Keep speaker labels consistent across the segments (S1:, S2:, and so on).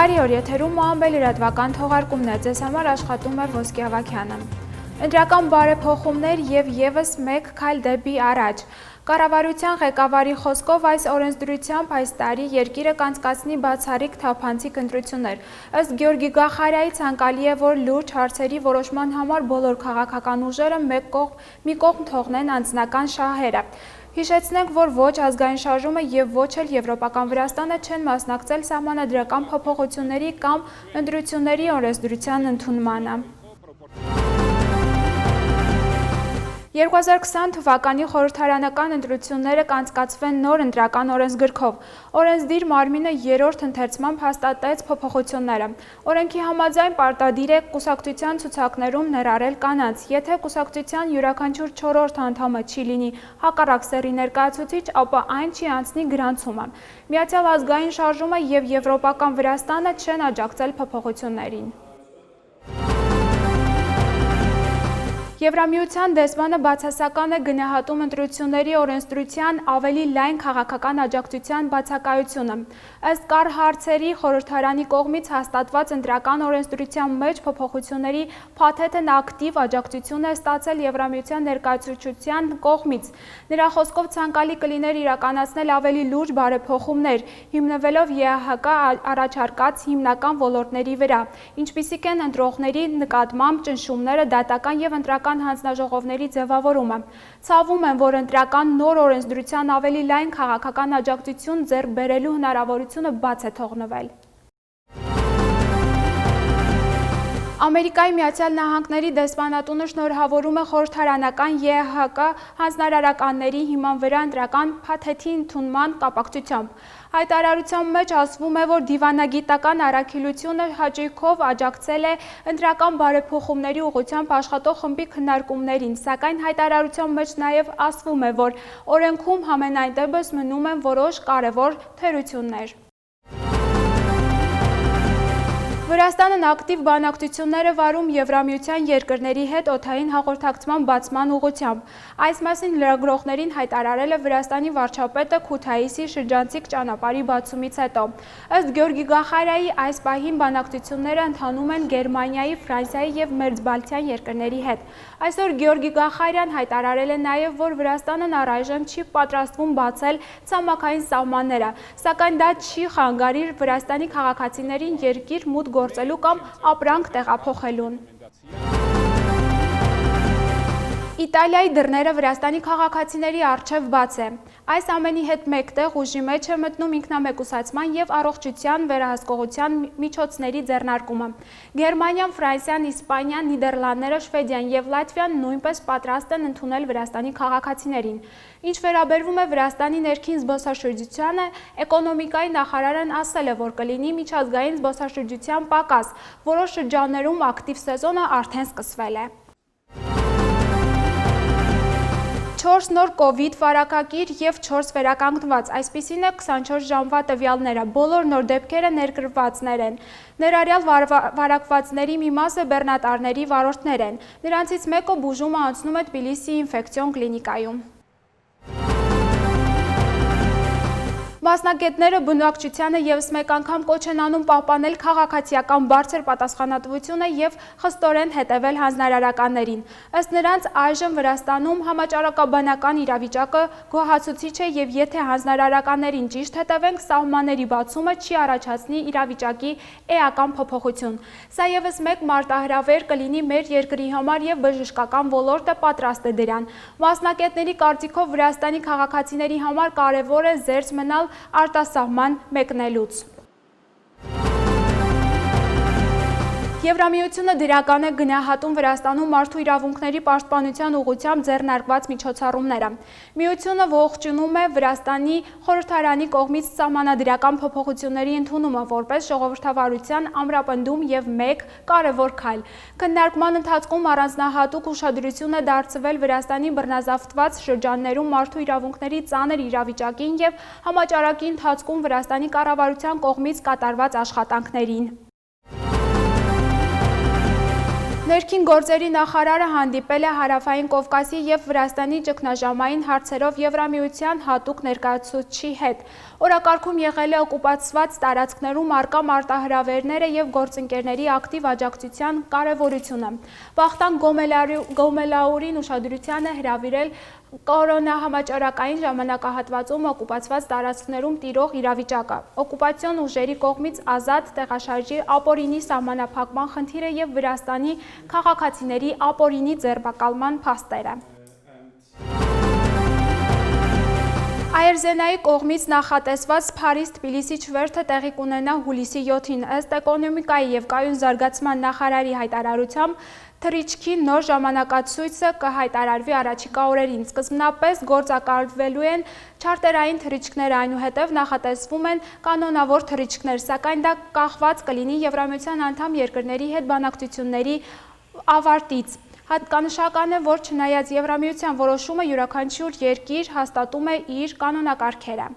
S1: Բարի օր, եթերում Մոամբել լրատվական թողարկումն է, ձեզ համար աշխատում է Ոսկե Ավագյանը։ Ընտրական բարեփոխումներ եւ եւս մեկ քայլ դեպի առաջ։ Կառավարության ղեկավարի խոսքով այս օրենսդրությամբ այս տարի երկիրը կանցկացնի բացառիկ թափանցիկ ընտրություններ։ Ըստ Գյորգի Գախարյայի ցանկալի է, որ լուրջ հարցերի որոշման համար բոլոր քաղաքական ուժերը մի կողմ թողնեն անձնական շահերը։ Հիշեցնենք, որ ոչ ազգային շարժումը եւ ոչ էլ Եվրոպական Վրաստանը չեն մասնակցել սահմանադրական փոփոխությունների կամ ընտրությունների օրենսդրության ընդունմանը։ 2020 թվականի խորհրդարանական ընտրությունները կանցկացվեն նոր ընտրական օրենսգրքով։ Օրենսդիր մարմինը երրորդ ընթերցմամբ հաստատեց փոփոխությունները։ Օրենքի համաձայն պարտադիր է կուսակցության ցուցակներում ներառել կանանց։ Եթե կուսակցության յուրաքանչյուր 4-րդ անդամը չի լինի հակառակ սեռի ներկայացուցիչ, ապա այն չի անցնի գրանցումը։ Միացյալ ազգային շարժումը եւ Եվրոպական Վրաստանը չեն աջակցել փոփոխություններին։ Եվրամիության դեսպանը բացասական է գնահատում ընտրությունների օրենսդրության ավելի լայն քաղաքական աջակցության բացակայությունը։ Ըստ կար հարցերի խորհրդարանի կողմից հաստատված ընտրական օրենսդրության մեջ փոփոխությունների փաթեթն ակտիվ աջակցություն է ստացել Եվրամիության ներկայացուցչության կողմից։ Նրա խոսքով ցանկալի կլիներ իրականացնել ավելի լուրջ բարեփոխումներ, հիմնվելով ԵԱՀԿ առաջարկած հիմնական ոլորտների վրա, ինչպիսիք են ընտրողների նկատմամբ ճնշումները, դատական եւ ընտրական հանձնաժողովների ձևավորումը։ Ցավում եմ, որ ընտրական նոր օրենսդրության ավելի լայն քաղաքական աջակցություն ձեռք բերելու հնարավորությունը բաց է թողնվել։ Ամերիկայի Միացյալ Նահանգների դեսպանատունը շնորհավորում է խորհրդարանական ԵԱՀԿ հանձնարարականների հիման վրա ընտրական փաթեթի ընդունման կապակցությամբ։ Հայտարարության մեջ ասվում է, որ դիվանագիտական առաքելությունը հաճույքով աջակցել է ընտրական բարեփոխումների ուղղությամբ աշխատող խմբի քննարկումներին, սակայն հայտարարության մեջ նաև ասվում է, որ օրենքում համենայն դեպս մնում են որոշ կարևոր թերություններ։ Վրաստանն ակտիվ բանակցություններ է վարում Եվրամիության երկրների հետ օդային հաղորդակցման բացման ուղղությամբ։ Այս մասին լրագրողներին հայտարարել է Վրաստանի վարչապետը Քութայիսի շրջանցիկ ճանապարհի բացումից հետո։ Ըստ Գյորգի Գախարյայի, այս պահին բանակցությունները ընթանում են Գերմանիայի, Ֆրանսիայի եւ Մերձբալթյան երկրների հետ։ Այսօր Գյորգի Գախարյան հայտարարել է նաև, որ Վրաստանն առայժմ չի պատրաստվում բացել ցամաքային սահմանները, սակայն դա չի խանգարիր Վրաստանի քաղաքացիներին երկիր մուտք գործելու կամ ապրանք տեղափոխելուն։ Իտալիայի դռները Վրաստանի քաղաքացիների առջև բաց է։ Այս ամենի հետ մեկտեղ ուժի մեջ է մտնում ինքնամեկուսացման եւ առողջության վերահսկողության միջոցների ձեռնարկումը։ Գերմանիան, Ֆրանսիան, Իսպանիան, Նիդերլանդները, Շվեդիան եւ Լատվիան նույնպես պատրաստ են ընդունել Վրաստանի քաղաքացիներին։ Ինչ վերաբերվում է Վրաստանի ներքին զբոսաշրջությանը, էկոնոմիկայի նախարարն ասել է, որ կլինի միջազգային զբոսաշրջության պակաս, որոշ շրջաններում ակտիվ սեզոնը արդեն սկսվել է։ 4 նոր կովիդ վարակագիր եւ 4 վերականգնված, այսպիսին է 24 ժամվա տվյալները, բոլոր նոր դեպքերը ներգրավվածներ են։ Ներառյալ վարակվածների մի մասը բեռնատարների վարորդներ են։ Նրանցից մեկը բուժումը անցնում է Թբիլիսիի ինֆեկցիոն կլինիկայում։ Մասնագետները բնակչությանը եւս մեկ անգամ կոչ են անում պահպանել քաղաքացիական բարձր պատասխանատվությունը եւ խստորեն հետեւել հանձնարարականներին։ Ըստ նրանց, այժմ Վրաստանում համաճարակաբանական իրավիճակը գոհացուցիչ է եւ եթե հանձնարարականներին ճիշտ հետևենք, սահմանների բացումը չի առաջացնի իրավիճակի էական փոփոխություն։ Սա եւս մեկ մարտահրավեր կլինի մեր երկրի համար եւ բժշկական ոլորտը պատրաստ է դրան։ Մասնագետների կարծիքով Վրաստանի քաղաքացիների համար կարեւոր է զերծ մնալ արտասահման մեկնելուց։ Եվրամիությունը դրական է գնահատում Վրաստանում մարդու իրավունքների պաշտպանության ուղղությամբ ձեռնարկված միջոցառումները։ Միությունը ողջունում է Վրաստանի խորհրդարանի կողմից սահմանադրական փոփոխությունների ընդունումը որպես ժողովրդավարության ամրապնդում եւ մեկ կարևոր քայլ։ Քննարկման ընթացքում առանձնահատուկ ուշադրություն է դարձվել Վրաստանի բռնազավթված շրջաններում մարդու իրավունքների ծանր իրավիճակին եւ համաճարակի ընթացքում Վրաստանի կառավարության կողմից կատարված աշխատանքներին։ Ներքին գործերի նախարարը հանդիպել է Հարավային Կովկասի և Վրաստանի ճգնաժամային հարցերով Եվրամիության հատուկ ներկայացուցչի հետ։ Օրակարգում եղել է օկուպացված տարածքներում առկա մարտահրավերները և գործընկերների ակտիվ աջակցության կարևորությունը։ Վախթանգ Գոմելաուրին ուշադրության է հրավիրել կորոնահամաճարակային ժամանակահատվածում օկուպացված տարածքներում տիրող իրավիճակը, օկուպացիոն ուժերի կողմից ազատ տեղաշարժի ապօրինի սահմանափակման խնդիրը և Վրաստանի քաղաքացիների ապօրինի ձերբակալման փաստերը։ Այրզենայի կողմից նախատեսված Փարիզ-Թբիլիսի չվերթը տեղի կունենա հուլիսի 7-ին, ըստ էկոնոմիկայի և կայուն զարգացման նախարարի հայտարարությամբ, թռիչքի նոր ժամանակացույցը կհայտարարվի առաջիկա օրերին։ Սկզբնապես գործակալվելու են չարտերային թռիչքները, այնուհետև նախատեսվում են կանոնավոր թռիչքներ, սակայն դա կախված կլինի Եվրամիության անդամ երկրների հետ բանակցությունների ավարտից։ Հատկանշական է, որ չնայած Եվրամիության որոշումը, յուրաքանչյուր երկիր հաստատում է իր կանոնակարգերը։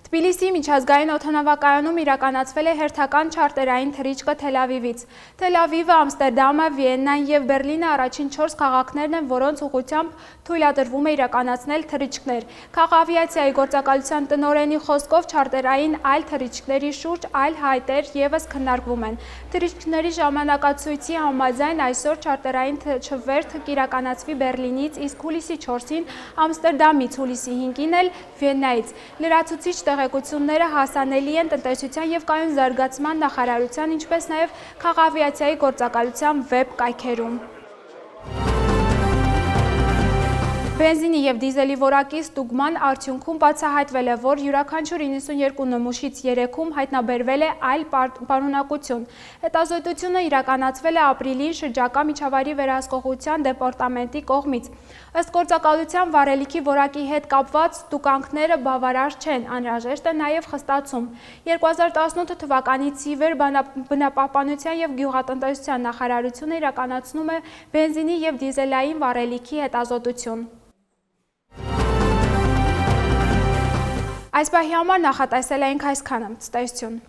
S1: Թբիլիսի միջազգային օդանավակայանում իրականացվել է հերթական չարտերային թռիչքը Թել Ավիվից։ Թել Ավիվը, Ամստերդամը, Վիեննան և Բերլինը առաջին 4 քաղաքներն են, որոնց ուղղությամբ թույլատրվում է իրականացնել թռիչքներ։ Քաղավիացիայի գործակալության տնօրենի խոսքով չարտերային այլ թռիչքների շուրջ այլ հայտեր ևս քննարկվում են։ Թռիչքների ժամանակացույցի համաձայն այսօր չարտերային չվերթը կիրականացվի Բերլինից, իսկ հուլիսի 4-ին Ամստերդամից, հուլիսի 5-ին էլ Վիեննայից։ Լրացուցիչ տեղեկությունները հասանելի են տնտեսության և կայուն զարգացման նախարարության, ինչպես նաև քաղավիացիայի գործակալության վեբ կայքերում։ Բենզինի և դիզելի որակի ստուգման արդյունքում բացահայտվել է, որ յուրաքանչյուր 92 նմուշից 3-ում հայտնաբերվել է այլ պարունակություն։ Հետազոտությունը իրականացվել է ապրիլին շրջակա միջավայրի վերահսկողության դեպարտամենտի կողմից։ Ըստ գործակալության վառելիքի որակի հետ կապված ստուգանքները բավարար չեն, անհրաժեշտ է նաև խստացում։ 2018 թվականից ի վեր Բնապահպանության և գյուղատնտեսության նախարարությունը իրականացնում է բենզինի և դիզելային վառելիքի հետազոտություն։ Այս պահի համար նախատեսել էինք այսքանը։ Ցտեսություն։